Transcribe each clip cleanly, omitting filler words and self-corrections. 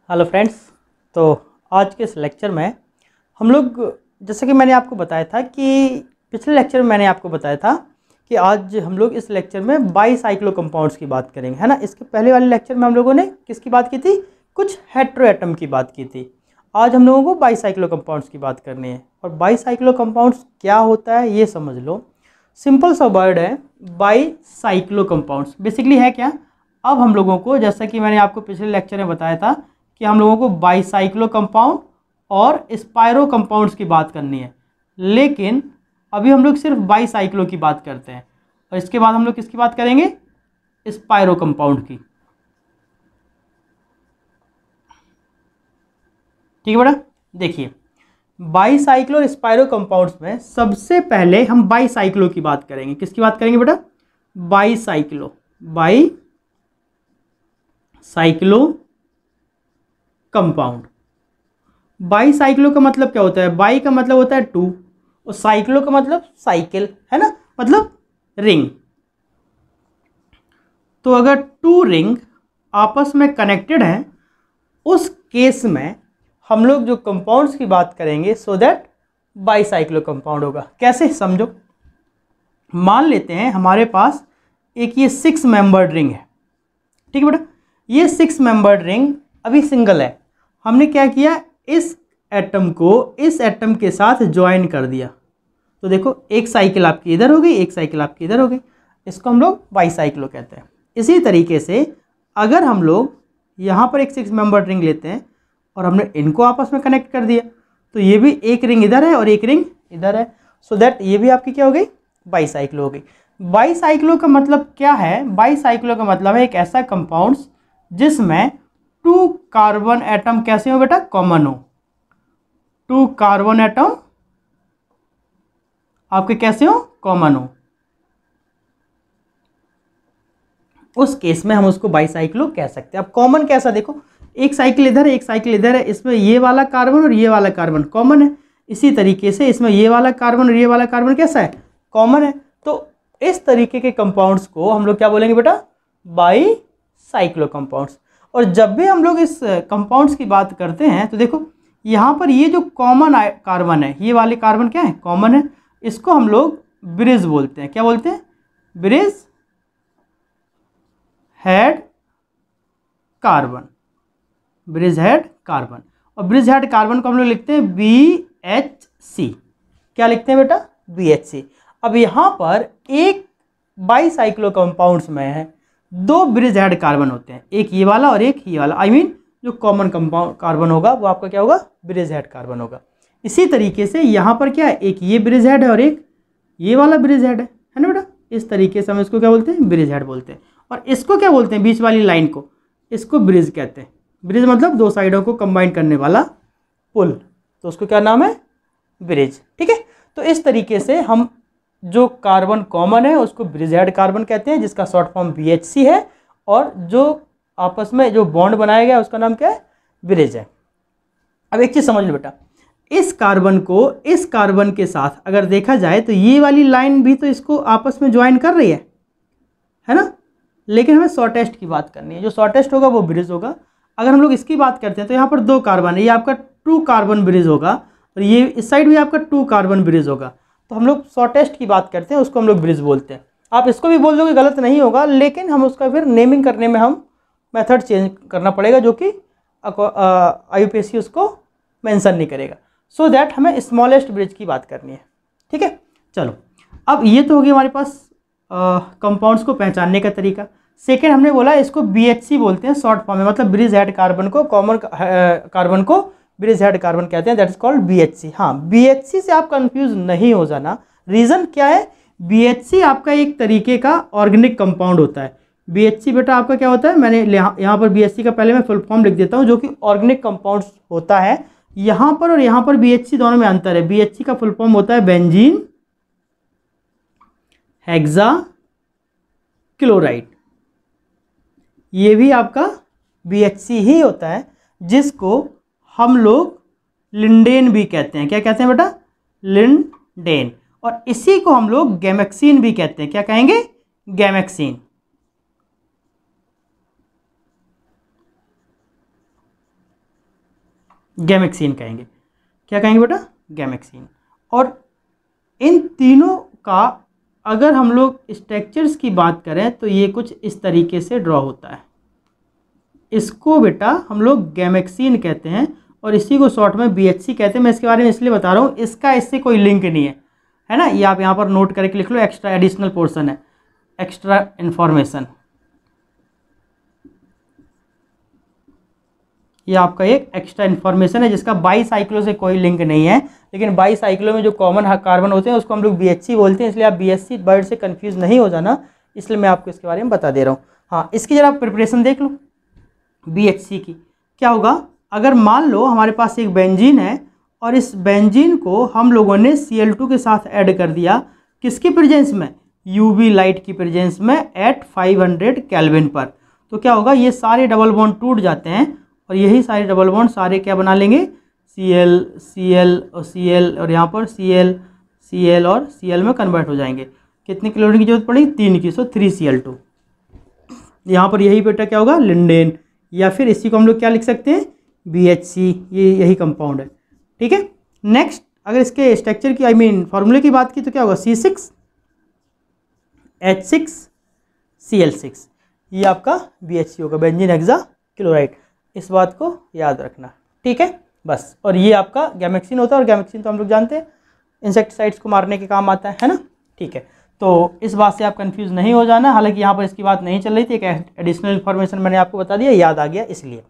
Hello friends. तो आज के इस लेक्चर में हम लोग, जैसे कि मैंने आपको बताया था कि पिछले लेक्चर में मैंने आपको बताया था कि आज हम लोग इस लेक्चर में बाईसाइक्लो कंपाउंड्स की बात करेंगे, है ना। इसके पहले वाले लेक्चर में हम लोगों ने किसकी बात की थी? कुछ हेटेरोएटम की बात की थी। आज हम लोगों को बाईसाइक्लो कंपाउंड्स की बात करनी है। और बाईसाइक्लो कंपाउंड्स क्या होता है ये समझ लो। सिंपल सा वर्ड है बाईसाइक्लो कंपाउंड्स। बेसिकली है क्या? अब हम लोगों को, जैसा कि मैंने आपको पिछले लेक्चर में बताया था कि हम लोगों को बाईसाइक्लो कंपाउंड और स्पायरो कंपाउंड्स की बात करनी है, लेकिन अभी हम लोग सिर्फ बाईसाइक्लो की बात करते हैं और इसके बाद हम लोग किसकी बात करेंगे? स्पायरो कंपाउंड की। ठीक है बेटा, देखिए बाईसाइक्लो और स्पायरो कंपाउंड्स में सबसे पहले हम बाईसाइक्लो की बात करेंगे। किसकी बात करेंगे बेटा? बाईसाइक्लो। Bicyclo compound. बाईसाइक्लो का मतलब क्या होता है? बाई का मतलब होता है टू और साइक्लो का मतलब साइकिल, है ना, मतलब रिंग। तो अगर टू रिंग आपस में कनेक्टेड हैं उस केस में हम लोग जो कंपाउंड्स की बात करेंगे सो दैट बाईसाइक्लो कंपाउंड होगा। कैसे समझो। मान लेते हैं हमारे पास एक ये 6 मेंबर्ड रिंग है। ठीक है बेटा, ये 6 मेंबर्ड रिंग अभी सिंगल है। हमने क्या किया? इस एटम को इस एटम के साथ ज्वाइन कर दिया। तो देखो एक साइकिल आपकी इधर हो गई, एक साइकिल आपकी इधर हो गई। इसको हम लोग बाईसाइक्लो कहते हैं। इसी तरीके से अगर हम लोग यहाँ पर एक 6 मेंबर रिंग लेते हैं और हमने इनको आपस में कनेक्ट कर दिया तो ये भी एक रिंग इधर है और एक रिंग इधर है। सो दैट ये भी आपकी क्या हो गई? बाईसाइक्लो हो गई। बाईसाइक्लो का मतलब क्या है? बाईसाइक्लो का मतलब है एक ऐसा कंपाउंड्स जिसमें 2 कार्बन एटम कैसे हो बेटा? कॉमन हो। 2 कार्बन एटम आपके कैसे हो? कॉमन हो। उस केस में हम उसको बाईसाइक्लो कह सकते हैं। अब कॉमन कैसा? देखो एक साइकिल इधर है, एक साइकिल इधर है, इसमें ये वाला कार्बन और ये वाला कार्बन कॉमन है। इसी तरीके से इसमें ये वाला कार्बन और ये वाला कार्बन कैसा है? कॉमन है। तो इस तरीके के कंपाउंड्स को हम लोग क्या बोलेंगे बेटा? Bicyclo compounds. और जब भी हम लोग इस कंपाउंड्स की बात करते हैं तो देखो यहाँ पर ये जो कॉमन कार्बन है, ये वाले कार्बन क्या है? कॉमन है। इसको हम लोग ब्रिज बोलते हैं। क्या बोलते हैं? Bridge head carbon. Bridge head carbon. और ब्रिज हेड कार्बन को हम लोग लिखते हैं BHC। क्या लिखते हैं बेटा? BHC। अब यहाँ पर एक बाईसाइक्लो कंपाउंड्स में है 2 ब्रिज हेड कार्बन होते हैं, एक ये वाला और एक ये वाला। आई मीन जो कॉमन कंपाउंड कार्बन होगा वो आपका क्या होगा? ब्रिज हेड कार्बन होगा। इसी तरीके से यहाँ पर क्या है? एक ये ब्रिज हेड है और एक ये वाला ब्रिज हेड है ना बेटा। इस तरीके से हम इसको क्या बोलते हैं? ब्रिज हेड बोलते हैं। और इसको क्या बोलते हैं? बीच वाली लाइन को इसको ब्रिज कहते हैं। ब्रिज मतलब 2 साइडों को कंबाइन करने वाला पुल, तो उसको क्या नाम है? ब्रिज। ठीक है, तो इस तरीके से हम जो कार्बन कॉमन है उसको ब्रिज हेड कार्बन कहते हैं, जिसका शॉर्ट फॉर्म BHC है। और जो आपस में जो बॉन्ड बनाया गया उसका नाम क्या है? ब्रिज है। अब एक चीज समझ लो बेटा, इस कार्बन को इस कार्बन के साथ अगर देखा जाए तो ये वाली लाइन भी तो इसको आपस में ज्वाइन कर रही है ना। लेकिन हमें शॉर्टेस्ट की बात करनी है। जो शॉर्टेस्ट होगा वो ब्रिज होगा। अगर हम लोग इसकी बात करते हैं तो यहाँ पर 2 कार्बन है, ये आपका 2 कार्बन ब्रिज होगा और ये इस साइड भी आपका 2 कार्बन ब्रिज होगा। तो हम लोग शॉर्टेस्ट की बात करते हैं, उसको हम लोग ब्रिज बोलते हैं। आप इसको भी बोल दोगे गलत नहीं होगा, लेकिन हम उसका फिर नेमिंग करने में हम मेथड चेंज करना पड़ेगा, जो कि IUPAC उसको मेंशन नहीं करेगा। सो दैट हमें स्मॉलेस्ट ब्रिज की बात करनी है। ठीक है, चलो अब ये तो होगी हमारे पास कंपाउंड्स को पहचानने का तरीका। सेकेंड हमने बोला इसको BHC बोलते हैं शॉर्ट फॉर्म में, मतलब ब्रिज हेड कार्बन को, कॉमन कार्बन को ब्रिज हेड कार्बन कहते हैं, दैट इज कॉल्ड BHC। हाँ, BHC से आप कंफ्यूज नहीं हो जाना। रीजन क्या है? BHC आपका एक तरीके का ऑर्गेनिक कंपाउंड होता है। BHC बेटा आपका क्या होता है? मैंने यहाँ पर BHC का पहले मैं फुल फॉर्म लिख देता हूँ, जो कि ऑर्गेनिक कंपाउंड होता है। यहाँ पर और यहाँ पर BHC दोनों में अंतर है। BHC का फुल फॉर्म होता है बेंजीन हेक्सा क्लोराइड। ये भी आपका BHC ही होता है, जिसको हम लोग लिंडेन भी कहते हैं। क्या कहते हैं बेटा? लिंडेन। और इसी को हम लोग गैमेक्सिन भी कहते हैं। क्या कहेंगे? गैमेक्सिन। गैमेक्सीन कहेंगे। क्या कहेंगे बेटा? गैमेक्सीन। और इन तीनों का अगर हम लोग स्ट्रक्चर्स की बात करें तो ये कुछ इस तरीके से ड्रॉ होता है। इसको बेटा हम लोग गैमेक्सीन कहते हैं और इसी को शॉर्ट में BHC कहते हैं। मैं इसके बारे में इसलिए बता रहा हूँ, इसका इससे कोई लिंक नहीं है ना। ये आप यहाँ पर नोट करके लिख लो, एक्स्ट्रा एडिशनल पोर्शन है, एक्स्ट्रा इन्फॉर्मेशन। ये आपका एक एक्स्ट्रा इन्फॉर्मेशन है जिसका बाईसाइक्लो से कोई लिंक नहीं है, लेकिन बाईसाइक्लो में जो कॉमन कार्बन होते हैं उसको हम लोग BHC बोलते हैं, इसलिए आप BHC वर्ड से कंफ्यूज नहीं हो जाना, इसलिए मैं आपको इसके बारे में बता दे रहा हूँ। हाँ, इसकी जरा प्रिपरेशन देख लो BHC की। क्या होगा अगर मान लो हमारे पास एक बेंजीन है और इस बेंजीन को हम लोगों ने Cl2 के साथ ऐड कर दिया, किसकी प्रेजेंस में? UV लाइट की प्रेजेंस में एट 500 केल्विन पर। तो क्या होगा, ये सारे डबल बॉन्ड टूट जाते हैं और यही सारे डबल बॉन्ड सारे क्या बना लेंगे? Cl Cl और Cl और यहाँ पर Cl Cl और Cl में कन्वर्ट हो जाएंगे। कितनी क्लोरीन की जरूरत पड़ेगी? 3 की, सो 3Cl2। यहाँ पर यही बेटा क्या होगा? लिंडेन, या फिर इसी को हम लोग क्या लिख सकते हैं? BHC। ये यही कंपाउंड है, ठीक है। नेक्स्ट अगर इसके स्ट्रक्चर की फॉर्मूले की बात की तो क्या होगा? C6H6Cl6, ये आपका BHC होगा, बेंजीन हेक्सा क्लोराइड। इस बात को याद रखना, ठीक है बस। और ये आपका गैमेक्सीन होता है, और गैमेक्सीन तो हम लोग जानते हैं इंसेक्टिसाइड्स को मारने के काम आता है ना, ठीक है। तो इस बात से आप कंफ्यूज नहीं हो जाना, हालांकि यहाँ पर इसकी बात नहीं चल रही थी, एक एडिशनल इन्फॉर्मेशन मैंने आपको बता दिया, याद आ गया इसलिए।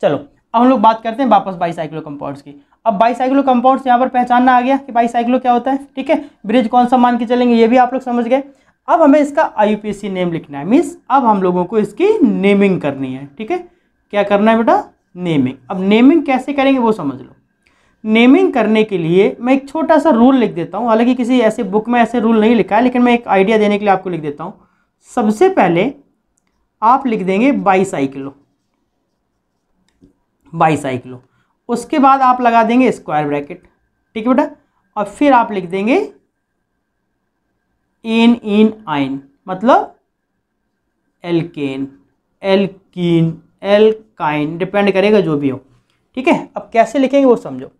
चलो अब हम लोग बात करते हैं वापस बाईसाइक्लो कंपाउंड्स की। अब बाईसाइक्लो कंपाउंड्स यहाँ पर पहचानना आ गया कि बाईसाइक्लो क्या होता है, ठीक है। ब्रिज कौन सा मान के चलेंगे ये भी आप लोग समझ गए। अब हमें इसका IUPAC नेम लिखना है, मीन्स अब हम लोगों को इसकी नेमिंग करनी है, ठीक है। क्या करना है बेटा? नेमिंग। अब नेमिंग कैसे करेंगे वो समझ लो। नेमिंग करने के लिए मैं एक छोटा सा रूल लिख देता हूँ, हालांकि किसी ऐसे बुक में ऐसे रूल नहीं लिखा है, लेकिन मैं एक आइडिया देने के लिए आपको लिख देता हूँ। सबसे पहले आप लिख देंगे बाईसाइक्लो, बाईसाइक्लो। उसके बाद आप लगा देंगे स्क्वायर ब्रैकेट, ठीक है बेटा। और फिर आप लिख देंगे इन आइन, मतलब एल्केन, एल्कीन, एल्काइन, डिपेंड करेगा जो भी हो, ठीक है। अब कैसे लिखेंगे वो समझो।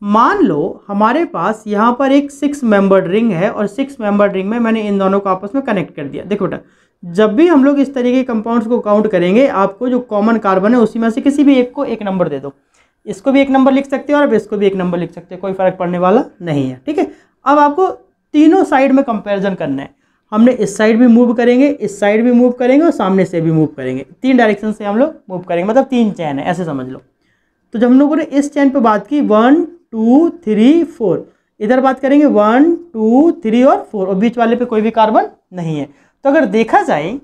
मान लो हमारे पास यहाँ पर एक 6 मेंबर्ड रिंग है और 6 मेंबर्ड रिंग में मैंने इन दोनों को आपस में कनेक्ट कर दिया। देखो बेटा, जब भी हम लोग इस तरीके के कंपाउंड्स को काउंट करेंगे, आपको जो कॉमन कार्बन है उसी में से किसी भी एक को एक नंबर दे दो। इसको भी एक नंबर लिख सकते हो और अब इसको भी एक नंबर लिख सकते हो, कोई फर्क पड़ने वाला नहीं है, ठीक है। अब आपको तीनों साइड में कंपेरिजन करना है। हमने इस साइड भी मूव करेंगे, इस साइड भी मूव करेंगे और सामने से भी मूव करेंगे। 3 डायरेक्शन से हम लोग मूव करेंगे, मतलब 3 चैन है, ऐसे समझ लो। तो जब हम लोगों ने इस चैन पे बात की 1 2 3 4, इधर बात करेंगे 1 2 3 और 4, और बीच वाले पे कोई भी कार्बन नहीं है। तो अगर देखा जाए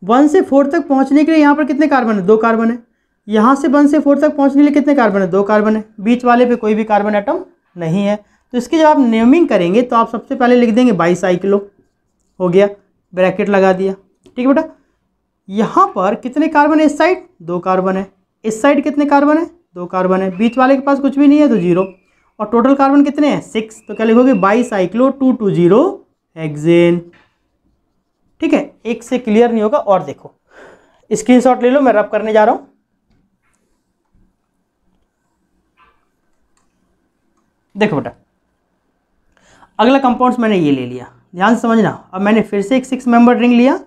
1 से 4 तक पहुंचने के लिए यहाँ पर कितने कार्बन है? 2 कार्बन है। यहाँ से 1 से 4 तक पहुंचने के लिए कितने कार्बन है? 2 कार्बन है। बीच वाले पे कोई भी कार्बन एटम नहीं है। तो इसकी जब आप नेमिंग करेंगे तो आप सबसे पहले लिख देंगे बाईसाइक्लो, हो गया, ब्रैकेट लगा दिया, ठीक है बेटा। यहाँ पर कितने कार्बन है? इस साइड 2 कार्बन है, इस साइड कितने कार्बन है? 2 कार्बन है। बीच वाले के पास कुछ भी नहीं है तो 0, और टोटल कार्बन कितने हैं? 6। तो क्या लिखोगे? बाईसाइक्लो 220 हेक्सेन, ठीक है। एक से क्लियर नहीं होगा। और देखो, स्क्रीनशॉट ले लो, मैं रब करने जा रहा हूं। देखो बेटा, अगला कंपाउंड्स मैंने ये ले लिया, ध्यान से समझना। अब मैंने फिर से एक 6 मेंबर रिंग लिया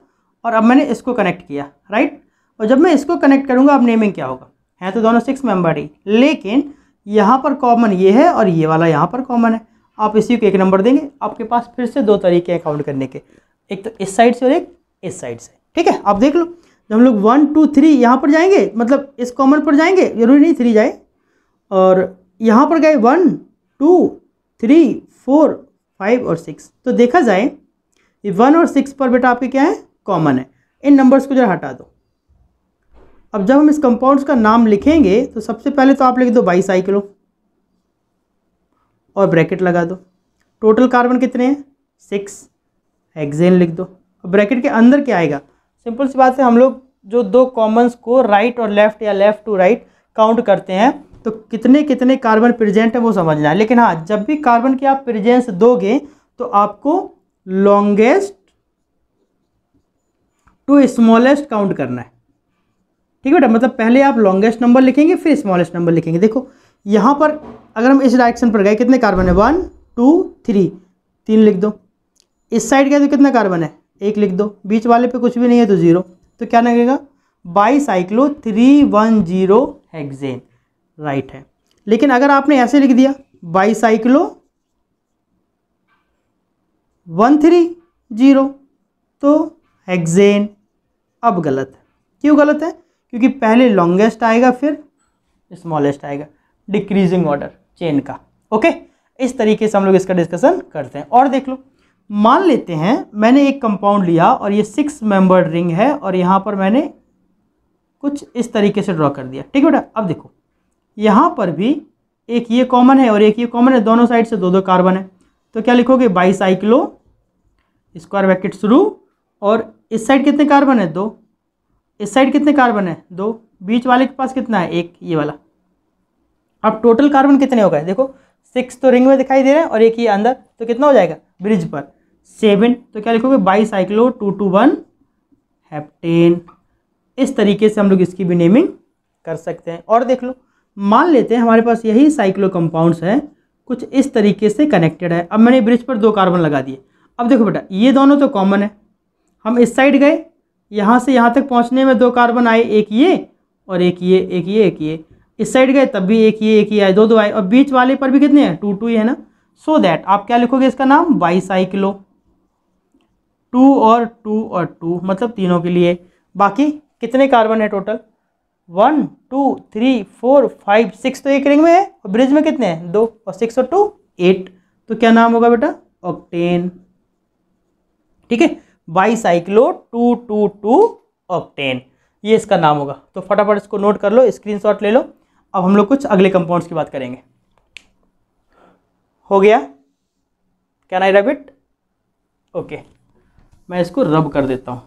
और अब मैंने इसको कनेक्ट किया, राइट। और जब मैं इसको कनेक्ट करूंगा, अब नेमिंग क्या होगा? है तो दोनों 6 मेंबर ही, लेकिन यहाँ पर कॉमन ये है और ये वाला यहाँ पर कॉमन है। आप इसी को एक नंबर देंगे। आपके पास फिर से 2 तरीके हैं काउंट करने के, एक तो इस साइड से और एक इस साइड से, ठीक है। आप देख लो, जब हम लोग 1 2 3 यहाँ पर जाएंगे, मतलब इस कॉमन पर जाएंगे, जरूरी नहीं 3 जाए, और यहाँ पर गए 1 2 3 4 5 और 6। तो देखा जाए ये 1 और 6 पर बेटा आपके क्या है? कॉमन है। इन नंबर्स को जरा हटा दो। अब जब हम इस कंपाउंड्स का नाम लिखेंगे तो सबसे पहले तो आप लिख दो बाईसाइक्लो और ब्रैकेट लगा दो। टोटल कार्बन कितने हैं? 6, हेक्सेन लिख दो। अब ब्रैकेट के अंदर क्या आएगा? सिंपल सी बात है, हम लोग जो 2 कॉमन्स को राइट और लेफ्ट या लेफ्ट टू राइट काउंट करते हैं तो कितने कितने कार्बन प्रेजेंट है वो समझना है। लेकिन हाँ, जब भी कार्बन की आप प्रेजेंस दोगे तो आपको लॉन्गेस्ट टू स्मॉलेस्ट काउंट करना है, ठीक है बेटा, मतलब पहले आप लॉन्गेस्ट नंबर लिखेंगे फिर स्मॉलेस्ट नंबर लिखेंगे। देखो यहाँ पर अगर हम इस डायरेक्शन पर गए कितने कार्बन है, 1 2 3, 3 लिख दो। इस साइड गए तो कितना कार्बन है, 1 लिख दो। बीच वाले पे कुछ भी नहीं है तो 0, तो क्या लगेगा, बाईसाइक्लो 310 हेक्सेन, राइट है। लेकिन अगर आपने ऐसे लिख दिया बाईसाइक्लो 130 तो हेक्सेन, अब गलत है। क्यों गलत है, क्योंकि पहले लॉन्गेस्ट आएगा फिर स्मॉलेस्ट आएगा, डिक्रीजिंग ऑर्डर चेन का। ओके, इस तरीके से हम लोग इसका डिस्कशन करते हैं। और देख लो, मान लेते हैं मैंने एक कंपाउंड लिया और ये 6 मेंबर्ड रिंग है और यहाँ पर मैंने कुछ इस तरीके से ड्रॉ कर दिया, ठीक है बेटा। अब देखो यहाँ पर भी एक ये कॉमन है और एक ये कॉमन है, दोनों साइड से 2 कार्बन है, तो क्या लिखोगे, बाईसाइक्लो स्क्वायर ब्रैकेट शुरू, और इस साइड कितने कार्बन है, 2, इस साइड कितने कार्बन है, 2, बीच वाले के पास कितना है, 1, ये वाला। अब टोटल कार्बन कितने हो गए, देखो 6 तो रिंग में दिखाई दे रहे हैं और एक ये अंदर, तो कितना हो जाएगा ब्रिज पर 7, तो क्या लिखोगे, बाईसाइक्लो 221 हेप्टेन। इस तरीके से हम लोग इसकी भी नेमिंग कर सकते हैं। और देख लो, मान लेते हैं हमारे पास यही साइक्लो कंपाउंड्स हैं, कुछ इस तरीके से कनेक्टेड है। अब मैंने ब्रिज पर 2 कार्बन लगा दिए। अब देखो बेटा, ये दोनों तो कॉमन है, हम इस साइड गए, यहाँ से यहाँ तक पहुँचने में 2 कार्बन आए, एक ये और एक ये, एक ये, एक ये। इस साइड गए तब भी एक ये आए, 2 आए, और बीच वाले पर भी कितने हैं, 2 है ना। सो दैट आप क्या लिखोगे इसका नाम, बाईसाइक्लो 2 और 2 और 2, मतलब तीनों के लिए। बाकी कितने कार्बन है टोटल, 1 2 3 4 5 6, तो एक रिंग में है और ब्रिज में कितने हैं, 2, और 6 और 2 8, तो क्या नाम होगा बेटा, ऑक्टेन। ठीक है, बाईसाइक्लो 222 ऑक्टेन, ये इसका नाम होगा। तो फटाफट इसको नोट कर लो, स्क्रीनशॉट ले लो। अब हम लोग कुछ अगले कंपाउंड्स की बात करेंगे। हो गया, can I rub it, okay, मैं इसको रब कर देता हूँ,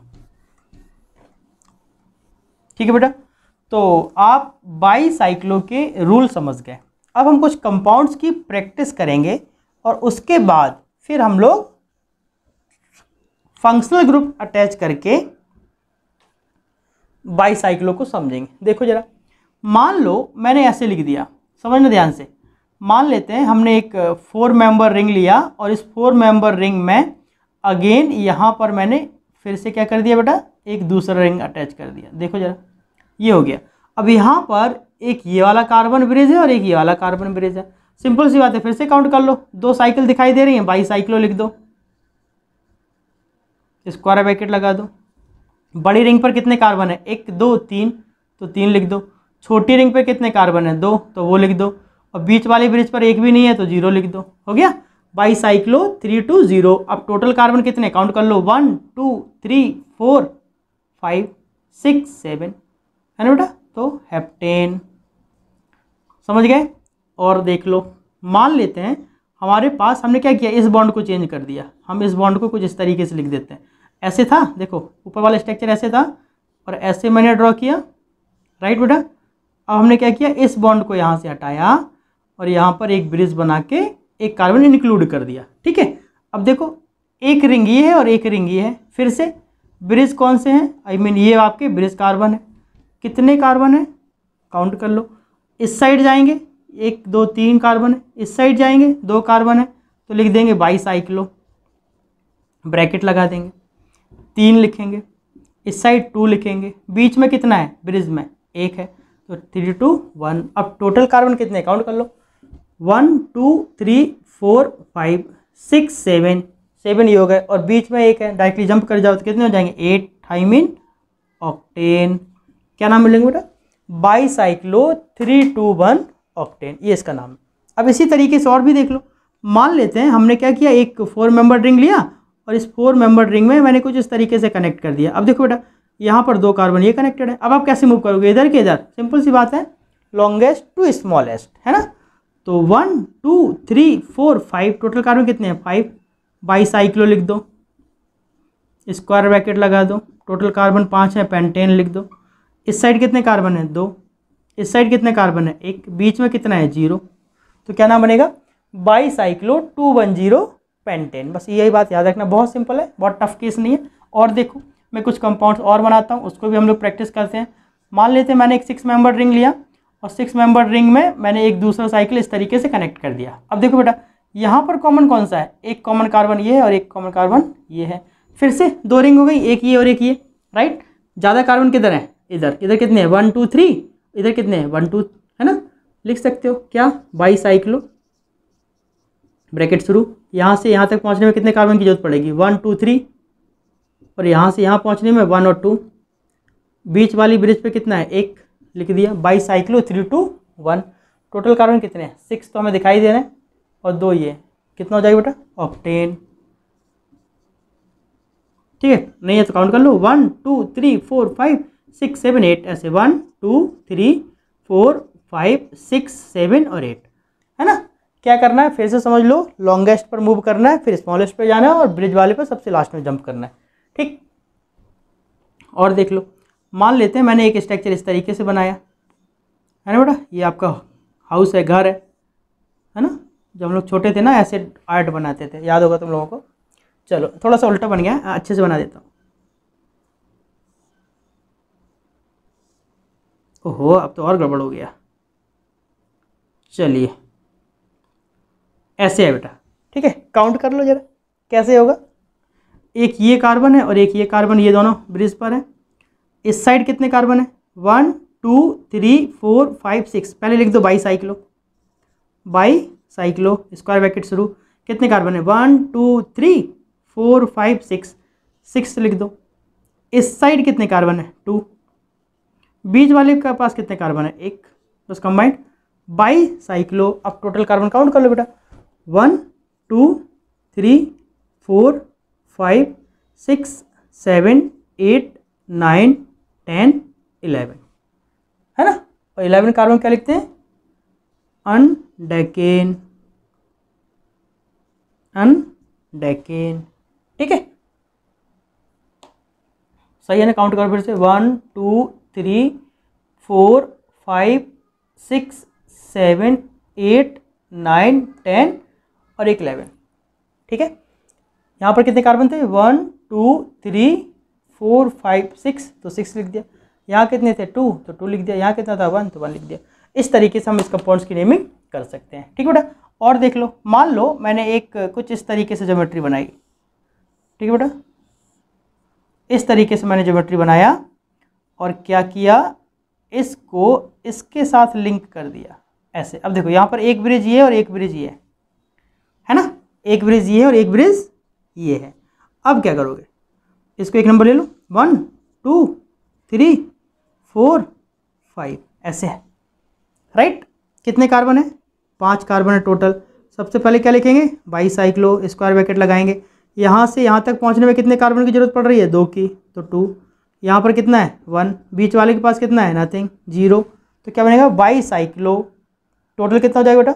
ठीक है बेटा। तो आप बाईसाइक्लो के रूल समझ गए। अब हम कुछ कंपाउंड्स की प्रैक्टिस करेंगे और उसके बाद फिर हम लोग फंक्शनल ग्रुप अटैच करके बाईसाइक्लो को समझेंगे। देखो जरा, मान लो मैंने ऐसे लिख दिया, समझना ध्यान से। मान लेते हैं हमने एक 4 मेंबर रिंग लिया और इस 4 मेंबर रिंग में अगेन यहाँ पर मैंने फिर से क्या कर दिया बेटा, एक दूसरा रिंग अटैच कर दिया। देखो जरा, ये हो गया। अब यहाँ पर एक ये वाला कार्बन ब्रिज है और एक ये वाला कार्बन ब्रिज है। सिंपल सी बात है, फिर से काउंट कर लो, 2 साइकिल दिखाई दे रही हैं, बाईसाइक्लो लिख दो, स्क्वायर ब्रैकेट लगा दो। बड़ी रिंग पर कितने कार्बन है, 1 2 3, तो 3 लिख दो। छोटी रिंग पर कितने कार्बन है, 2, तो वो लिख दो। और बीच वाली ब्रिज पर एक भी नहीं है तो 0 लिख दो। हो गया, बाईसाइक्लो 320। अब टोटल कार्बन कितने, काउंट कर लो, 1 2 3 4 5 6 7, है ना बेटा, तो हेप्टेन। समझ गए। और देख लो, मान लेते हैं हमारे पास, हमने क्या किया, इस बॉन्ड को चेंज कर दिया। हम इस बॉन्ड को कुछ इस तरीके से लिख देते हैं। ऐसे था, देखो ऊपर वाला स्ट्रक्चर ऐसे था और ऐसे मैंने ड्रॉ किया, राइट बेटा। अब हमने क्या किया, इस बॉन्ड को यहाँ से हटाया और यहाँ पर एक ब्रिज बना के एक कार्बन इंक्लूड कर दिया। ठीक है, अब देखो एक रिंग ये है और एक रिंग ये है। फिर से ब्रिज कौन से हैं, आई मीन ये आपके ब्रिज कार्बन है। कितने कार्बन है, काउंट कर लो। इस साइड जाएंगे 1 2 3 कार्बन है, इस साइड जाएंगे 2 कार्बन है, तो लिख देंगे बाईसाइक्लो, ब्रैकेट लगा देंगे, 3 लिखेंगे। इस साइड 2 लिखेंगे, बीच में कितना है, ब्रिज में 1 है, तो 3 2 1। अब टोटल कार्बन कितने, काउंट कर लो, 1 2 3 4 5 6 7, 7 ये हो गए और बीच में 1 है। डायरेक्टली जंप कर जाओ तो कितने हो जाएंगे, 8 थाइमिन ऑक्टेन। क्या नाम मिलेंगे बेटा, बाईसाइक्लो 321 ऑक्टेन, ये इसका नाम है। अब इसी तरीके से और भी देख लो। मान लेते हैं हमने क्या किया, एक 4 मेंबर रिंग लिया और इस 4 मेंबर रिंग में मैंने कुछ इस तरीके से कनेक्ट कर दिया। अब देखो बेटा, यहाँ पर 2 कार्बन ये कनेक्टेड है। अब आप कैसे मूव करोगे, इधर के इधर, सिंपल सी बात है, लॉन्गेस्ट टू स्मॉलेस्ट, है ना। तो 1 2 3 4 5, टोटल कार्बन कितने हैं, 5। बाईसाइक्लो लिख दो, स्क्वायर ब्रैकेट लगा दो, टोटल कार्बन 5 है, पेंटेन लिख दो। इस साइड कितने कार्बन है, 2, इस साइड कितने कार्बन है, 1, बीच में कितना है, 0, तो क्या नाम बनेगा, बाईसाइक्लो 210 पेंटेन। बस यही बात याद रखना, बहुत सिंपल है, बहुत टफ केस नहीं है। और देखो मैं कुछ कंपाउंड्स और बनाता हूँ, उसको भी हम लोग प्रैक्टिस करते हैं। मान लेते हैं मैंने एक 6 मेंबर रिंग लिया और 6 मेंबर रिंग में मैंने एक दूसरा साइकिल इस तरीके से कनेक्ट कर दिया। अब देखो बेटा यहाँ पर कॉमन कौन सा है, एक कॉमन कार्बन ये है और एक कॉमन कार्बन ये है, फिर से 2 रिंग हो गई, एक ये और एक ये, राइट। ज़्यादा कार्बन किधर है, इधर, इधर कितने हैं 1 2 3, इधर कितने हैं 1 2, है ना। लिख सकते हो क्या, बाईसाइक्लो, ब्रैकेट शुरू, यहाँ से यहाँ तक पहुँचने में कितने कार्बन की जरूरत पड़ेगी 1 2 3, और यहाँ से यहाँ पहुँचने में 1 और 2, बीच वाली ब्रिज पे कितना है 1, लिख दिया, बाईसाइक्लो 3 2 1। टोटल कार्बन कितने हैं 6 तो हमें दिखाई दे रहे हैं, और 2 ये, कितना हो जाएगा बेटा ऑक्टेन। ठीक है, नहीं है तो काउंट कर लो 1 2 3 4 5 6 7 8, ऐसे 1 2 3 4 5 6 7 और 8, है ना। क्या करना है फिर से समझ लो, लॉन्गेस्ट पर मूव करना है, फिर स्मॉलेस्ट पे जाना है और ब्रिज वाले पर सबसे लास्ट में जंप करना है। ठीक, और देख लो, मान लेते हैं मैंने एक स्ट्रक्चर इस तरीके से बनाया है ना बेटा, ये आपका हाउस है, घर है ना। जब हम लोग छोटे थे ना ऐसे आर्ट बनाते थे, याद होगा तुम लोगों को। चलो थोड़ा सा उल्टा बन गया, अच्छे से बना देता हूँ। ओहो, अब तो और गड़बड़ हो गया। चलिए ऐसे है बेटा, ठीक है, काउंट कर लो जरा कैसे होगा। एक ये कार्बन है और एक ये कार्बन, ये दोनों ब्रिज पर है। इस साइड कितने कार्बन है 1 2 3 4 5 6, पहले लिख दो बाईसाइक्लो, बाईसाइक्लो स्क्वायर ब्रैकेट शुरू, कितने कार्बन है 1 2 3 4 5 6, 6 लिख दो। इस साइड कितने कार्बन है 2, बीच वाले के पास कितने कार्बन है 1, बस कंबाइंड बाईसाइक्लो। अब टोटल कार्बन काउंट कर लो बेटा 1 2 3 4 5 6 7 8 9 10 11, है ना। और 11 कार्बन क्या लिखते हैं अनडेकेन, अनडेकेन, ठीक है। सही है ना, काउंट करो फिर से 1 2 3 4 5 6 7 8 9 10 और एक 11, ठीक है। यहाँ पर कितने कार्बन थे 1 2 3 4 5 6, तो 6 लिख दिया। यहाँ कितने थे 2, तो 2 लिख दिया। यहाँ कितना था 1, तो 1 लिख दिया। इस तरीके से हम इस कंपाउंड्स की नेमिंग कर सकते हैं, ठीक है बेटा। और देख लो, मान लो मैंने एक कुछ इस तरीके से ज्योमेट्री बनाई, ठीक है बेटा, इस तरीके से मैंने ज्योमेट्री बनाया और क्या किया, इसको इसके साथ लिंक कर दिया ऐसे। अब देखो यहाँ पर एक ब्रिज ये और एक ब्रिज ये है ना, एक ब्रिज ये और एक ब्रिज ये है। अब क्या करोगे, इसको एक नंबर ले लो 1 2 3 4 5, ऐसे है, राइट। कितने कार्बन है 5 कार्बन है टोटल। सबसे पहले क्या लिखेंगे बाईसाइक्लो, स्क्वायर ब्रैकेट लगाएंगे। यहाँ से यहाँ तक पहुँचने में कितने कार्बन की जरूरत पड़ रही है 2 की, तो 2। यहाँ पर कितना है 1, बीच वाले के पास कितना है नथिंग 0, तो क्या बनेगा बाईसाइक्लो। टोटल कितना हो जाएगा बेटा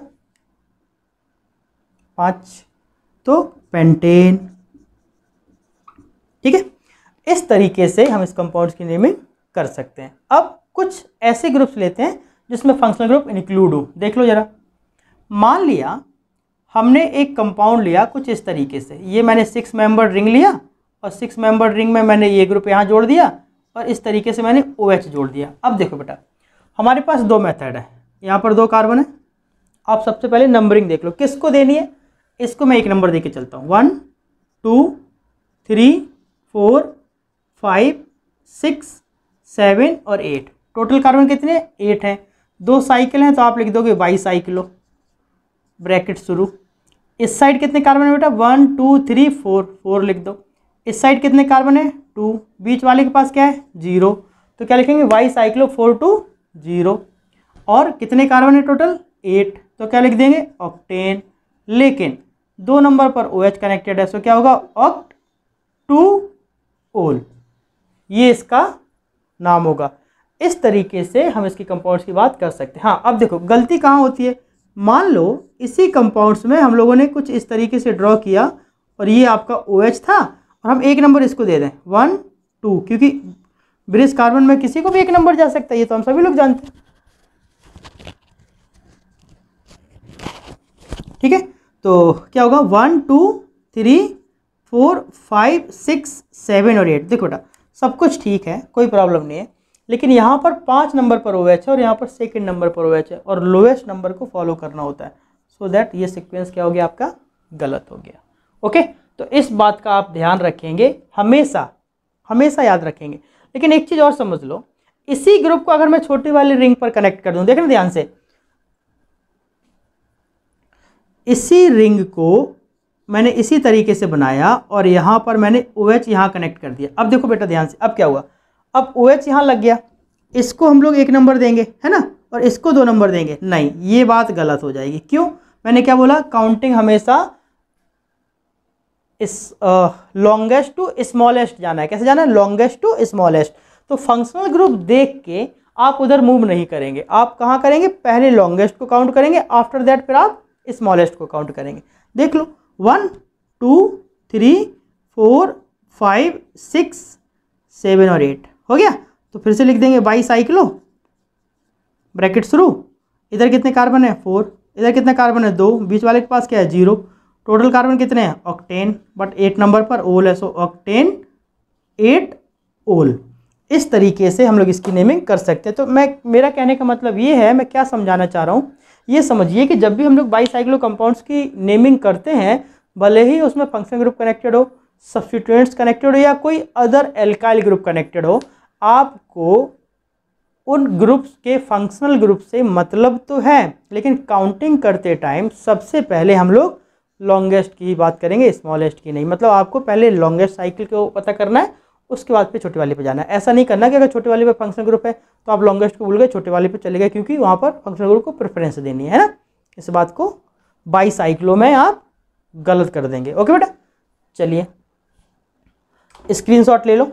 5, तो पेंटेन, ठीक है। इस तरीके से हम इस कंपाउंड्स की नेमिंग कर सकते हैं। अब कुछ ऐसे ग्रुप्स लेते हैं जिसमें फंक्शनल ग्रुप इंक्लूड हो। देख लो जरा, मान लिया हमने एक कंपाउंड लिया कुछ इस तरीके से, ये मैंने 6 मेंबर रिंग लिया और 6 मेंबर रिंग में मैंने ये ग्रुप यहाँ जोड़ दिया और इस तरीके से मैंने OH जोड़ दिया। अब देखो बेटा, हमारे पास 2 मेथड है, यहाँ पर 2 कार्बन है। आप सबसे पहले नंबरिंग देख लो किसको देनी है, इसको मैं एक नंबर दे के चलता हूँ 1 2 3 4 5 6 7 और 8। टोटल कार्बन कितने 8 हैं। 2 साइकिल हैं तो आप लिख दोगे बाईसाइक्लो, ब्रैकेट शुरू। इस साइड कितने कार्बन है बेटा 1 2 3 4, 4 लिख दो। इस साइड कितने कार्बन है 2, बीच वाले के पास क्या है 0, तो क्या लिखेंगे बाईसाइक्लो 4 2 0। और कितने कार्बन है टोटल 8, तो क्या लिख देंगे ऑक्टेन। लेकिन 2 नंबर पर OH कनेक्टेड है, सो क्या होगा ऑक्ट 2 ओल, ये इसका नाम होगा। इस तरीके से हम इसकी कंपाउंड्स की बात कर सकते हैं। हाँ, अब देखो गलती कहाँ होती है, मान लो इसी कंपाउंड्स में हम लोगों ने कुछ इस तरीके से ड्रॉ किया और ये आपका OH था और हम एक नंबर इसको दे दें 1 2, क्योंकि ब्रिज कार्बन में किसी को भी एक नंबर जा सकता है, ये तो हम सभी लोग जानते हैं, ठीक है। तो क्या होगा 1 2 3 4 5 6 7 और 8। देखो बेटा सब कुछ ठीक है, कोई प्रॉब्लम नहीं है, लेकिन यहाँ पर 5 नंबर पर OH है और यहाँ पर सेकंड नंबर पर OH है और लोएस्ट नंबर को फॉलो करना होता है, सो दैट ये सीक्वेंस क्या हो गया आपका, गलत हो गया। ओके, तो इस बात का आप ध्यान रखेंगे, हमेशा हमेशा याद रखेंगे। लेकिन एक चीज़ और समझ लो, इसी ग्रुप को अगर मैं छोटी वाली रिंग पर कनेक्ट कर दूं, देखना ध्यान से, इसी रिंग को मैंने इसी तरीके से बनाया और यहाँ पर मैंने OH यहाँ कनेक्ट कर दिया। अब देखो बेटा ध्यान से, अब क्या हुआ, अब OH यहाँ लग गया, इसको हम लोग 1 नंबर देंगे, है ना, और इसको 2 नंबर देंगे, नहीं, ये बात गलत हो जाएगी। क्यों, मैंने क्या बोला, काउंटिंग हमेशा इस लॉन्गेस्ट टू स्मॉलेस्ट जाना है। कैसे जाना है, लॉन्गेस्ट टू स्मॉलेस्ट। तो फंक्शनल ग्रुप देख के आप उधर मूव नहीं करेंगे, आप कहाँ करेंगे, पहले लॉन्गेस्ट को काउंट करेंगे, आफ्टर दैट फिर आप स्मॉलेस्ट को काउंट करेंगे। देख लो, 1 2 3 4 5 6 7 और 8 हो गया। तो फिर से लिख देंगे बाई साइक्लो, ब्रैकेट शुरू, इधर कितने कार्बन है 4, इधर कितने कार्बन है 2, बीच वाले के पास क्या है 0, टोटल कार्बन कितने हैं ऑक्टेन, बट 8 नंबर पर ओल है, सो ऑक्टेन 8 ओल। इस तरीके से हम लोग इसकी नेमिंग कर सकते हैं। तो मेरा कहने का मतलब ये है, मैं क्या समझाना चाह रहा हूँ, ये समझिए कि जब भी हम लोग बाईसाइक्लो कंपाउंड्स की नेमिंग करते हैं, भले ही उसमें फंक्शनल ग्रुप कनेक्टेड हो, सब्स्टिट्यूएंट्स कनेक्टेड हो या कोई अदर एल्काइल ग्रुप कनेक्टेड हो, आपको उन ग्रुप्स के फंक्शनल ग्रुप से मतलब तो है, लेकिन काउंटिंग करते टाइम सबसे पहले हम लोग लॉन्गेस्ट की ही बात करेंगे, स्मॉलेस्ट की नहीं। मतलब आपको पहले लॉन्गेस्ट साइकिल को पता करना है, उसके बाद पे छोटी वाली पे जाना है। ऐसा नहीं करना कि अगर छोटी वाली पे फंक्शनल ग्रुप है तो आप लॉन्गेस्ट को भूल गए, छोटे वाली पे चले गए, क्योंकि वहाँ पर फंक्शनल ग्रुप को प्रेफरेंस देनी है ना। इस बात को बाईसाइक्लो में आप गलत कर देंगे। ओके बेटा, चलिए स्क्रीनशॉट ले लो।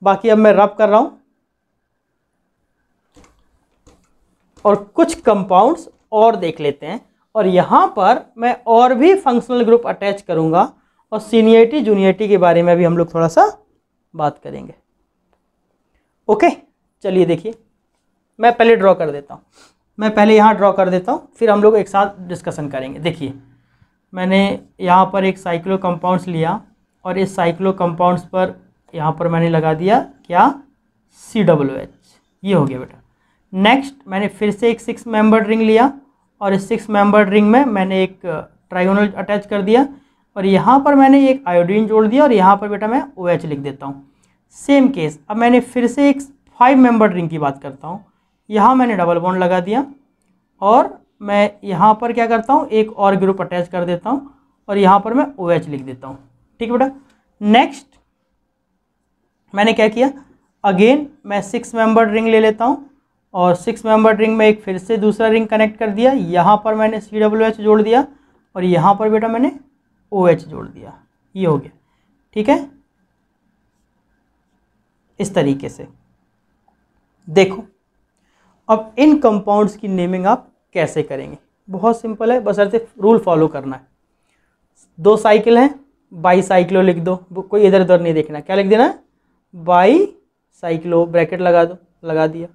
बाकी अब मैं रब कर रहा हूँ और कुछ कंपाउंड्स और देख लेते हैं, और यहाँ पर मैं और भी फंक्शनल ग्रुप अटैच करूँगा और सीनियरिटी जूनियरिटी के बारे में भी हम लोग थोड़ा सा बात करेंगे। ओके, चलिए देखिए, मैं पहले ड्रॉ कर देता हूँ, मैं पहले यहाँ ड्रॉ कर देता हूँ, फिर हम लोग एक साथ डिस्कशन करेंगे। देखिए, मैंने यहाँ पर एक साइक्लो कंपाउंड्स लिया और इस साइक्लो कंपाउंड्स पर यहाँ पर मैंने लगा दिया क्या, COOH, ये हो गया बेटा। नेक्स्ट मैंने फिर से एक 6 मेंबर्ड रिंग लिया और इस 6 मेंबर्ड रिंग में मैंने एक ट्राइगोनल अटैच कर दिया और यहाँ पर मैंने एक आयोडीन जोड़ दिया और यहाँ पर बेटा मैं OH लिख देता हूँ। सेम केस, अब मैंने फिर से एक 5 मेंबर्ड रिंग की बात करता हूँ, यहाँ मैंने डबल बॉन्ड लगा दिया और मैं यहाँ पर क्या करता हूँ, एक और ग्रुप अटैच कर देता हूँ और यहाँ पर मैं OH लिख देता हूँ। ठीक है बेटा। नेक्स्ट मैंने क्या किया, अगेन मैं 6 मेंबर्ड रिंग ले लेता हूँ और 6 मेंबर्ड रिंग में एक फिर से दूसरा रिंग कनेक्ट कर दिया, यहाँ पर मैंने COOH जोड़ दिया और यहाँ पर बेटा मैंने OH जोड़ दिया, ये हो गया। ठीक है, इस तरीके से देखो। अब इन कंपाउंड्स की नेमिंग आप कैसे करेंगे, बहुत सिंपल है, बशर्ते रूल फॉलो करना है। 2 साइकिल हैं, बाईसाइक्लो लिख दो, कोई इधर उधर नहीं देखना, क्या लिख देना है, बाईसाइक्लो, ब्रैकेट लगा दो, लगा दिया।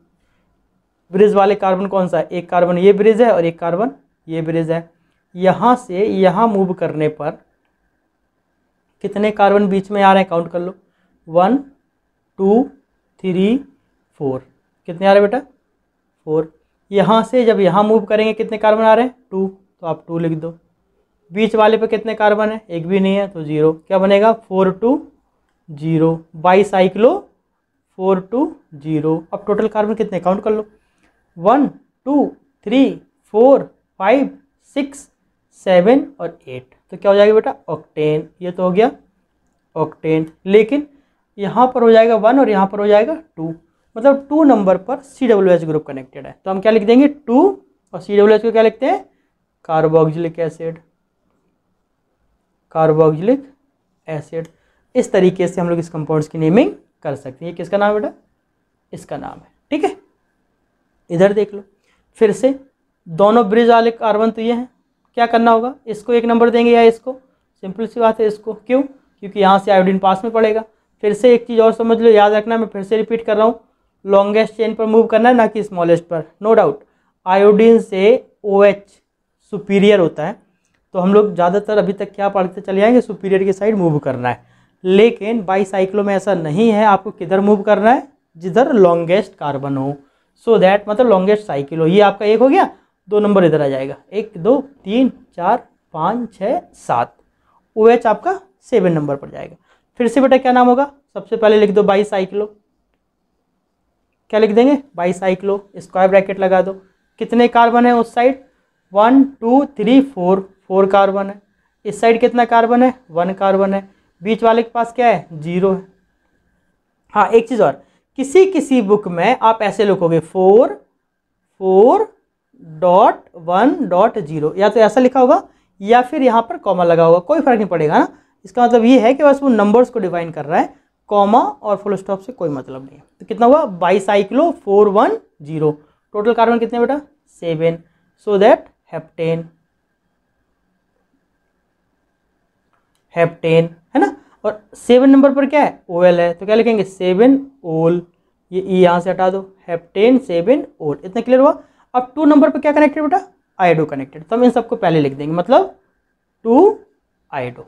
ब्रिज वाले कार्बन कौन सा है, एक कार्बन ये ब्रिज है और एक कार्बन ये ब्रिज है। यहाँ से यहाँ मूव करने पर कितने कार्बन बीच में आ रहे हैं, काउंट कर लो, 1 2 3 4, कितने आ रहे हैं बेटा, 4। यहाँ से जब यहाँ मूव करेंगे कितने कार्बन आ रहे हैं, 2, तो आप 2 लिख दो। बीच वाले पे कितने कार्बन है, एक भी नहीं है, तो 0, क्या बनेगा, 4 2 0, बाईसाइक्लो 4 2 0। अब टोटल कार्बन कितने, काउंट कर लो, 1 2 3 4 5 6 7 और 8, तो क्या हो जाएगा बेटा, ऑक्टेन। ये तो हो गया ऑक्टेन, लेकिन यहाँ पर हो जाएगा 1 और यहाँ पर हो जाएगा 2, मतलब 2 नंबर पर COOH ग्रुप कनेक्टेड है, तो हम क्या लिख देंगे 2 और COOH को क्या लिखते हैं, कार्बोक्सिलिक एसिड, कार्बोक्सिलिक एसिड। इस तरीके से हम लोग इस कंपाउंड्स की नेमिंग कर सकते हैं। ये किसका नाम है बेटा, इसका नाम है। ठीक है, इधर देख लो, फिर से दोनों ब्रिज वाले कार्बन तो ये हैं, क्या करना होगा, इसको 1 नंबर देंगे या इसको, सिंपल सी बात है इसको, क्यों, क्योंकि यहाँ से आयोडीन पास में पड़ेगा। फिर से एक चीज़ और समझ लो, याद रखना, मैं फिर से रिपीट कर रहा हूँ, लॉन्गेस्ट चेन पर मूव करना है, ना कि स्मॉलेस्ट पर। नो डाउट आयोडीन से OH सुपीरियर होता है, तो हम लोग ज़्यादातर अभी तक क्या पढ़ते चले जाएंगे, सुपीरियर की साइड मूव करना है। लेकिन बाईसाइक्लो में ऐसा नहीं है, आपको किधर मूव करना है, जिधर लॉन्गेस्ट कार्बन हो, सो दैट मतलब लॉन्गेस्ट साइकिल हो। ये आपका एक हो गया, 2 नंबर इधर आ जाएगा, 1 2 3 4 5 6 7, OH आपका 7 नंबर पर जाएगा। फिर से बेटा क्या नाम होगा, सबसे पहले लिख दो बाईसाइक्लो, क्या लिख देंगे, बाईसाइक्लो, स्क्वायर ब्रैकेट लगा दो। कितने कार्बन है उस साइड, 1 2 3 4, 4 कार्बन है। इस साइड कितना कार्बन है, 1 कार्बन है। बीच वाले के पास क्या है, 0 है। हाँ एक चीज़ और, किसी किसी बुक में आप ऐसे लिखोगे 4 4 डॉट 1 डॉट 0, या तो ऐसा लिखा होगा या फिर यहाँ पर कॉमा लगा होगा, कोई फर्क नहीं पड़ेगा ना। इसका मतलब ये है कि बस वो नंबर्स को डिफाइन कर रहा है, कॉमा और फुल स्टॉप से कोई मतलब नहीं है। तो कितना हुआ, बाईसाइक्लो 410। टोटल कार्बन कितने बेटा, 7, सो दैट हेप्टेन, हेप्टेन है ना। और 7 नंबर पर क्या है, OL है, तो क्या लिखेंगे 7 ओल, ये ई यहाँ से हटा दो, हेप्टेन 7 ओल। इतना क्लियर हुआ। अब 2 नंबर पर क्या कनेक्टेड बेटा, आयोडो कनेक्टेड, तो हम इन सबको पहले लिख देंगे, मतलब 2 आयोडो।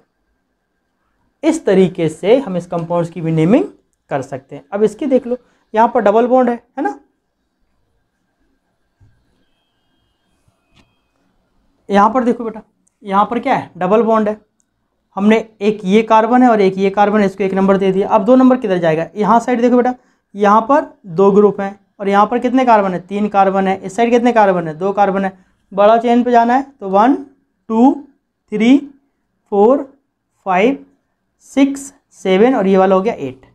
इस तरीके से हम इस कंपाउंड्स की भी नेमिंग कर सकते हैं। अब इसकी देख लो, यहाँ पर डबल बॉन्ड है ना, यहाँ पर देखो बेटा, यहाँ पर क्या है, डबल बॉन्ड है। हमने एक ये कार्बन है और एक ये कार्बन है, इसको 1 नंबर दे दिया। अब 2 नंबर किधर जाएगा, यहाँ साइड देखो बेटा, यहाँ पर 2 ग्रुप हैं और यहाँ पर कितने कार्बन है, 3 कार्बन है। इस साइड कितने कार्बन है, 2 कार्बन है। बड़ा चेन पे जाना है तो 1 2 3 4 5 6 7 और ये वाला हो गया 8।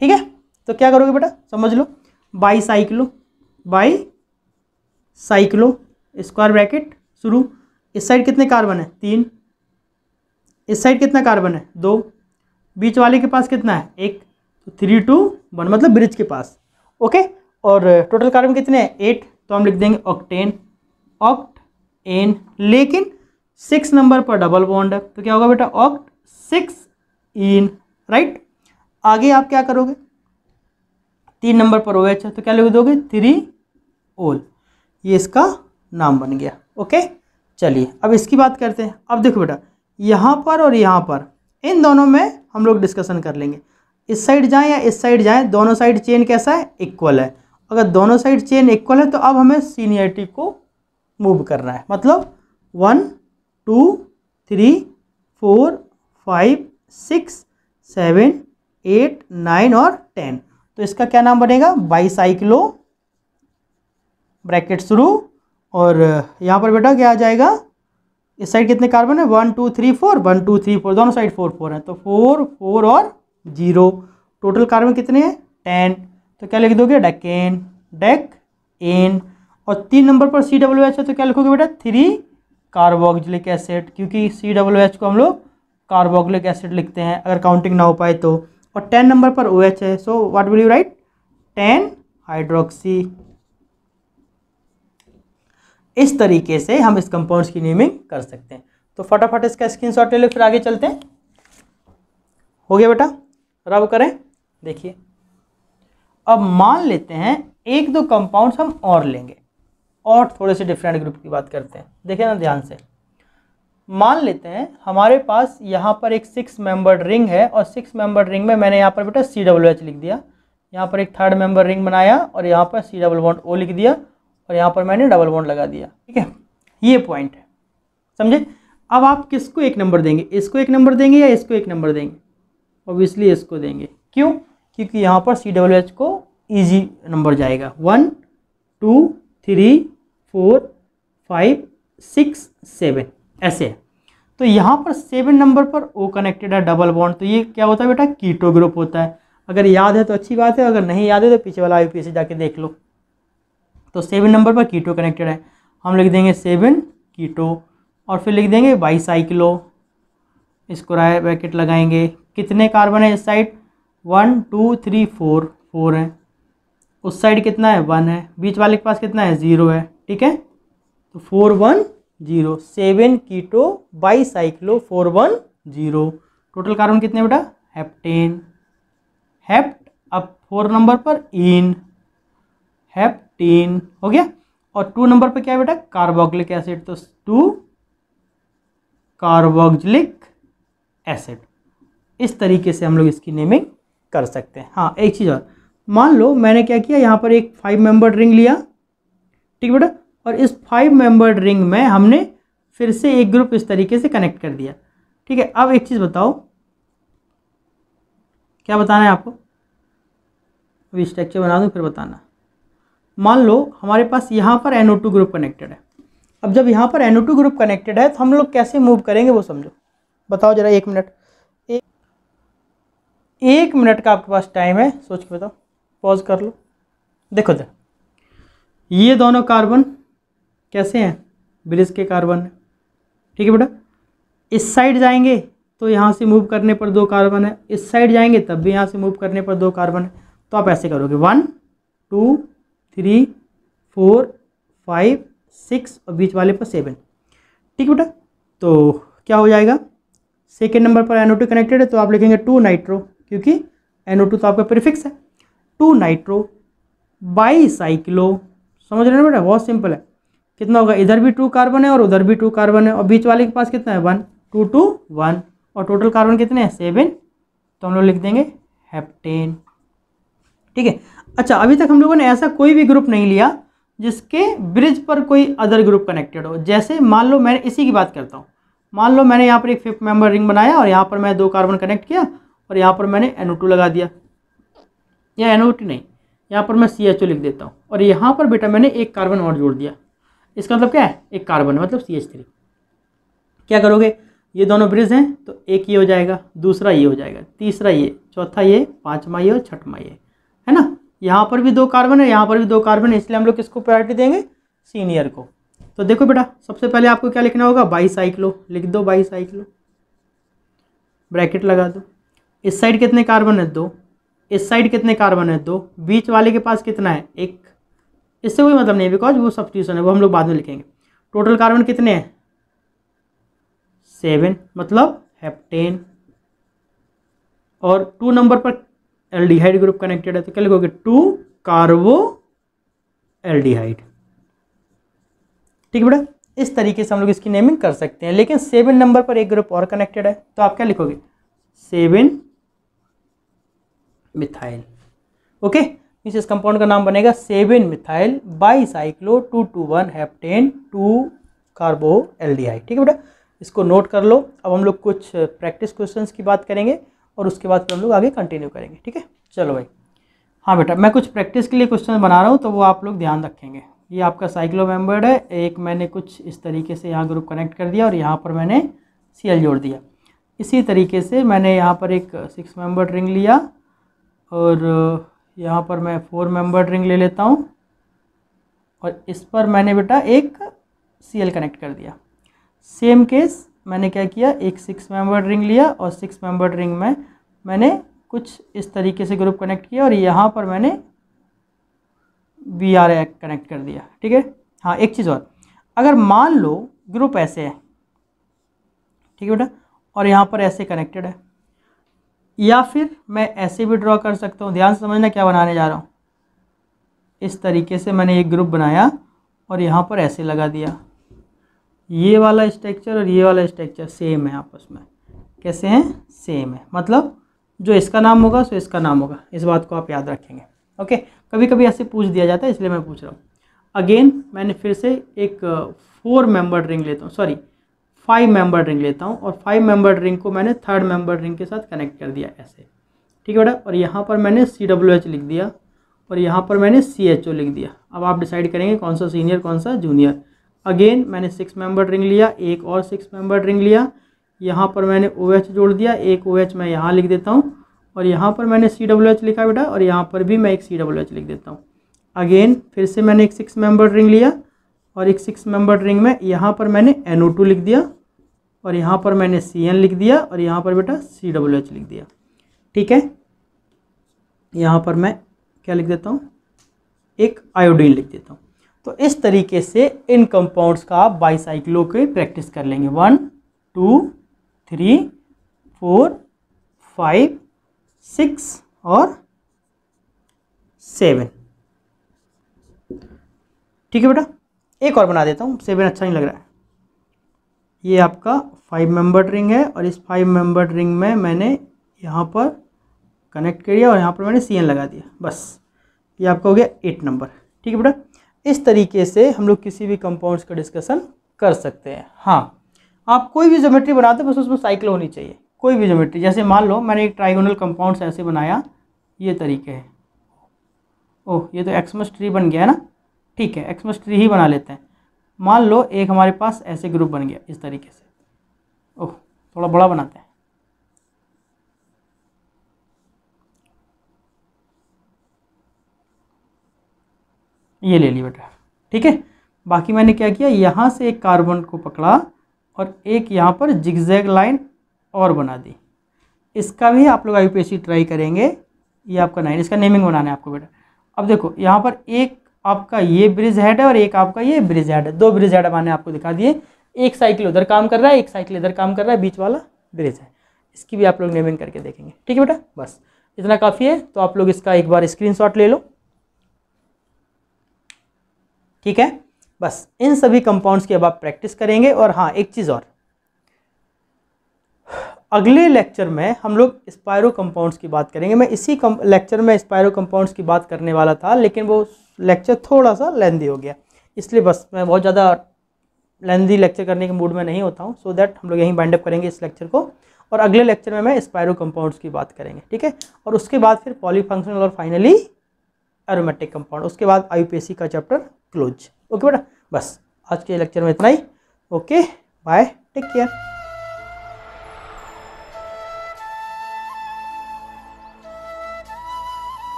ठीक है, तो क्या करोगे बेटा, समझ लो, बाईसाइक्लो, बाईसाइक्लो स्क्वायर ब्रैकेट शुरू। इस साइड कितने कार्बन है, 3। इस साइड कितना कार्बन है, 2। बीच वाले के पास कितना है, 1, तो 3 2 1 मतलब ब्रिज के पास। ओके, और टोटल कार्बन कितने हैं, 8, तो हम लिख देंगे ऑक्टेन, ऑक्टेन। लेकिन 6 नंबर पर डबल बॉन्ड है, तो क्या होगा बेटा, ऑक्ट 6 इन, राइट। आगे आप क्या करोगे, 3 नंबर पर OH है, तो क्या लिख दोगे, 3 ओल, ये इसका नाम बन गया। ओके, चलिए अब इसकी बात करते हैं। अब देखो बेटा, यहाँ पर और यहाँ पर इन दोनों में हम लोग डिस्कशन कर लेंगे, इस साइड जाएं या इस साइड जाएं, दोनों साइड चेन कैसा है, इक्वल है। अगर दोनों साइड चेन इक्वल है तो अब हमें सीनियरिटी को मूव करना है, मतलब 1 2 3 4 5 6 7 8 9 और 10। तो इसका क्या नाम बनेगा, बाईसाइक्लो, ब्रैकेट शुरू। और यहाँ पर बेटा क्या आ जाएगा, इस साइड कितने कार्बन है, 1 2 3 4, 1 2 3 4, दोनों साइड 4 4 है, तो 4 4 और 0। टोटल कार्बन कितने हैं, 10, तो क्या लिख दोगे, डेकेन, डेक एन। और 3 नंबर पर COOH है, तो क्या लिखोगे बेटा, 3 कार्बोक्सिलिक एसिड, क्योंकि COOH को हम लोग कार्बोक्सिलिक एसिड लिखते हैं अगर काउंटिंग ना हो पाए तो। और 10 नंबर पर OH है, so what will you right, 10 hydroxy. इस तरीके से हम इस कंपाउंड्स की नेमिंग कर सकते हैं। तो फटाफट इसका स्क्रीनशॉट ले लो, फिर आगे चलते हैं। हो गया बेटा, रब करें, देखिए। अब मान लेते हैं 1-2 कंपाउंड्स हम और लेंगे, और थोड़े से डिफरेंट ग्रुप की बात करते हैं। देखिए ना ध्यान से, मान लेते हैं हमारे पास यहाँ पर एक 6 मेंबर्ड रिंग है, और 6 मेंबर्ड रिंग में मैंने यहाँ पर बेटा COOH लिख दिया, यहाँ पर एक 3rd मेंबर रिंग बनाया और यहाँ पर C+O लिख दिया, और यहाँ पर मैंने डबल बॉन्ड लगा दिया। ठीक है, ये पॉइंट है, समझे। अब आप किसको 1 नंबर देंगे, इसको 1 नंबर देंगे या इसको 1 नंबर देंगे, ऑब्वियसली इसको देंगे। क्यों, क्योंकि यहाँ पर COOH को इजी नंबर जाएगा, 1 2 3 4 5 6 7 ऐसे है। तो यहाँ पर 7 नंबर पर O कनेक्टेड है, डबल बॉन्ड, तो ये क्या होता है बेटा, कीटो ग्रुप होता है। अगर याद है तो अच्छी बात है, अगर नहीं याद है तो पीछे वाला IUPAC जाके देख लो। तो 7 नंबर पर कीटो कनेक्टेड है, हम लिख देंगे 7 कीटो, और फिर लिख देंगे बाईसाइक्लो, इसको ब्रैकेट लगाएंगे। कितने कार्बन है इस साइड, 1 2 3 4, 4 है। उस साइड कितना है, 1 है। बीच वाले के पास कितना है, 0 है। ठीक है, तो 4 1 0, 7 कीटो बाईसाइक्लो 4 1 0। टोटल कार्बन कितने बेटा, हेप्टेन, हेप्ट। अब 4 नंबर पर इन, हेप्टीन हो गया। और 2 नंबर पे क्या है बेटा, कार्बोक्सिलिक एसिड, तो 2 कार्बोक्सिलिक एसिड। इस तरीके से हम लोग इसकी नेमिंग कर सकते हैं। हाँ एक चीज़ और, मान लो मैंने क्या किया, यहाँ पर एक 5 मेंबर्ड रिंग लिया, ठीक है बेटा, और इस 5 मेंबर्ड रिंग में हमने फिर से एक ग्रुप इस तरीके से कनेक्ट कर दिया, ठीक है। अब एक चीज़ बताओ, क्या बताना है आपको, अभी स्ट्रक्चर बना दूँ फिर बताना। मान लो हमारे पास यहाँ पर NO2 ग्रुप कनेक्टेड है। अब जब यहाँ पर NO2 ग्रुप कनेक्टेड है तो हम लोग कैसे मूव करेंगे वो समझो, बताओ जरा। 1 मिनट, 1 मिनट का आपके पास टाइम है, सोच के बताओ, पॉज कर लो। देखो जरा, ये दोनों कार्बन कैसे हैं, ब्रिज के कार्बन है, ठीक है बेटा। इस साइड जाएंगे तो यहाँ से मूव करने पर 2 कार्बन है, इस साइड जाएंगे तब भी यहाँ से मूव करने पर 2 कार्बन है। तो आप ऐसे करोगे 1 2 3 4 5 6 और बीच वाले पर 7, ठीक है बेटा। तो क्या हो जाएगा, सेकेंड नंबर पर NO2 कनेक्टेड है तो आप लिखेंगे 2 नाइट्रो, क्योंकि NO2 तो आपका प्रीफिक्स है। 2 नाइट्रो बाईसाइक्लो, समझ रहे हो बेटा, बहुत सिंपल है। कितना होगा, इधर भी 2 कार्बन है और उधर भी 2 कार्बन है, और बीच वाले के पास कितना है 1, 2 2 1, और टोटल कार्बन कितने हैं 7, तो हम लोग लिख देंगे हेप्टेन, ठीक है। अच्छा, अभी तक हम लोगों ने ऐसा कोई भी ग्रुप नहीं लिया जिसके ब्रिज पर कोई अदर ग्रुप कनेक्टेड हो। जैसे मान लो मैंने इसी की बात करता हूँ, मान लो मैंने यहाँ पर एक 5th मेंबर रिंग बनाया और यहाँ पर मैं 2 कार्बन कनेक्ट किया और यहाँ पर मैंने NO2 लगा दिया, या NO2 नहीं, यहाँ पर मैं CHO लिख देता हूँ, और यहाँ पर बेटा मैंने एक कार्बन और जोड़ दिया। इसका मतलब क्या है, एक कार्बन मतलब CH3। क्या करोगे, ये दोनों ब्रिज हैं तो एक ये हो जाएगा, दूसरा ये हो जाएगा, तीसरा ये, चौथा ये, पाँचवा ये और छठवां ये, है ना। यहाँ पर भी 2 कार्बन है, यहाँ पर भी 2 कार्बन है, इसलिए हम लोग किसको प्रायोरिटी देंगे, सीनियर को। तो देखो बेटा, सबसे पहले आपको क्या लिखना होगा, बाईसाइक्लो लिख दो, बाईसाइक्लो ब्रैकेट लगा दो। इस साइड कितने कार्बन है 2, इस साइड कितने कार्बन है 2, बीच वाले के पास कितना है 1, इससे कोई मतलब नहीं है बिकॉज वो सब्स्टिट्यूशन है, वो हम लोग बाद में लिखेंगे। टोटल कार्बन कितने हैं 7, मतलब हेप्टेन। और 2 नंबर पर एल्डिहाइड ग्रुप कनेक्टेड है तो क्या लिखोगे 2 कार्बो एल्डिहाइड, ठीक है बेटा। इस तरीके से हम लोग इसकी नेमिंग कर सकते हैं। लेकिन 7 नंबर पर एक ग्रुप और कनेक्टेड है तो आप क्या लिखोगे 7 मिथाइल, ओके। इस कंपाउंड का नाम बनेगा 7 मिथाइल बाईसाइक्लो 221 हेप्टेन 2 कार्बो एल्डिहाइड, ठीक है बेटा। इसको नोट कर लो। अब हम लोग कुछ प्रैक्टिस क्वेश्चंस की बात करेंगे और उसके बाद फिर हम लोग आगे कंटिन्यू करेंगे, ठीक है। चलो भाई, हाँ बेटा, मैं कुछ प्रैक्टिस के लिए क्वेश्चन बना रहा हूँ तो वो आप लोग ध्यान रखेंगे। ये आपका साइक्लो मेंबर्ड है, एक मैंने कुछ इस तरीके से यहाँ ग्रुप कनेक्ट कर दिया और यहाँ पर मैंने Cl जोड़ दिया। इसी तरीके से मैंने यहाँ पर एक 6 मेंबर्ड रिंग लिया और यहाँ पर मैं 4 मेंबर्ड रिंग ले लेता हूँ और इस पर मैंने बेटा एक Cl कनेक्ट कर दिया। सेम केस मैंने क्या किया, एक 6 मेंबर्ड रिंग लिया और 6 मेंबर्ड रिंग में मैंने कुछ इस तरीके से ग्रुप कनेक्ट किया और यहाँ पर मैंने Br कनेक्ट कर दिया, ठीक है। हाँ, एक चीज़ और, अगर मान लो ग्रुप ऐसे है, ठीक है बेटा, और यहाँ पर ऐसे कनेक्टेड है, या फिर मैं ऐसे भी ड्रॉ कर सकता हूँ। ध्यान से समझना क्या बनाने जा रहा हूँ। इस तरीके से मैंने एक ग्रुप बनाया और यहाँ पर ऐसे लगा दिया। ये वाला स्ट्रक्चर और ये वाला स्ट्रक्चर सेम है आपस में। कैसे हैं, सेम है, मतलब जो इसका नाम होगा सो इसका नाम होगा। इस बात को आप याद रखेंगे, ओके। कभी कभी ऐसे पूछ दिया जाता है इसलिए मैं पूछ रहा हूँ। अगेन मैंने फिर से एक 4 मेंबर्ड रिंग लेता हूँ, सॉरी 5 मेंबर्ड रिंग लेता हूँ और 5 मेंबर्ड रिंग को मैंने 3rd मेंबर्ड रिंग के साथ कनेक्ट कर दिया ऐसे, ठीक है बेटा। और यहाँ पर मैंने CWH लिख दिया और यहाँ पर मैंने CHO लिख दिया। अब आप डिसाइड करेंगे कौन सा सीनियर कौन सा जूनियर। अगेन मैंने 6 मेंबर्ड रिंग लिया, एक और 6 मेंबर्ड रिंग लिया, यहाँ पर मैंने OH जोड़ दिया, एक OH मैं यहाँ लिख देता हूँ और यहाँ पर मैंने CWH लिखा बेटा और यहाँ पर भी मैं एक CWH लिख देता हूँ। अगेन फिर से मैंने एक 6 मेंबर्ड रिंग लिया और एक 6 मेंबर्ड रिंग में यहाँ पर मैंने NO2 लिख दिया और यहाँ पर मैंने Cn लिख दिया और यहाँ पर बेटा CWH लिख दिया, ठीक है। यहाँ पर मैं क्या लिख देता हूँ, एक आयोडीन लिख देता हूँ। तो इस तरीके से इन कंपाउंड्स का आप बाईसाइक्लो के प्रैक्टिस कर लेंगे। 1 2 3 4 5 6 और 7, ठीक है बेटा। एक और बना देता हूँ, 7 अच्छा नहीं लग रहा है। ये आपका 5 मेंबर्ड रिंग है और इस 5 मेंबर्ड रिंग में मैंने यहाँ पर कनेक्ट किया और यहाँ पर मैंने CN लगा दिया, बस ये आपका हो गया 8 नंबर। ठीक है बेटा, इस तरीके से हम लोग किसी भी कंपाउंड्स का डिस्कशन कर सकते हैं। हाँ, आप कोई भी ज्योमेट्री बनाते हैं बस उसमें साइकिल होनी चाहिए, कोई भी ज्योमेट्री। जैसे मान लो मैंने एक ट्राइगोनल कंपाउंड्स ऐसे बनाया, ये तरीके है। ओह, ये तो एक्समस ट्री बन गया है ना। ठीक है, एक्समस ट्री ही बना लेते हैं। मान लो एक हमारे पास ऐसे ग्रुप बन गया इस तरीके से। ओह, थोड़ा बड़ा बनाते हैं। ये ले लिया बेटा। ठीक है, बाकी मैंने क्या किया, यहाँ से एक कार्बन को पकड़ा और एक यहाँ पर जिगजैग लाइन और बना दी। इसका भी आप लोग IUPAC ट्राई करेंगे। ये आपका 9, इसका नेमिंग बनाना है आपको बेटा। अब देखो यहाँ पर एक आपका ये ब्रिज हेड है और एक आपका ये ब्रिज हेड है, 2 ब्रिज हेड मैंने आपको दिखा दिए। एक साइकिल उधर काम कर रहा है, एक साइकिल इधर काम कर रहा है, बीच वाला ब्रिज है। इसकी भी आप लोग नेमिंग करके देखेंगे। ठीक है बेटा, बस इतना काफ़ी है। तो आप लोग इसका एक बार स्क्रीनशॉट ले लो। ठीक है, बस इन सभी कंपाउंड्स की अब आप प्रैक्टिस करेंगे। और हाँ, एक चीज़ और, अगले लेक्चर में हम लोग स्पायरो कंपाउंड्स की बात करेंगे। मैं इसी लेक्चर में स्पायरो कंपाउंड्स की बात करने वाला था, लेकिन वो लेक्चर थोड़ा सा लेंदी हो गया, इसलिए बस मैं बहुत ज़्यादा लेंदी लेक्चर करने के मूड में नहीं होता हूँ। सो दैट हम लोग यहीं बाइंड अप करेंगे इस लेक्चर को, और अगले लेक्चर में मैं स्पायरो कंपाउंड्स की बात करेंगे। ठीक है, और उसके बाद फिर पॉलीफंक्शनल और फाइनली एरोमेटिक कंपाउंड, उसके बाद IUPAC का चैप्टर क्लोज। ओके बेटा, बस आज के लेक्चर में इतना ही। Okay, bye, take care.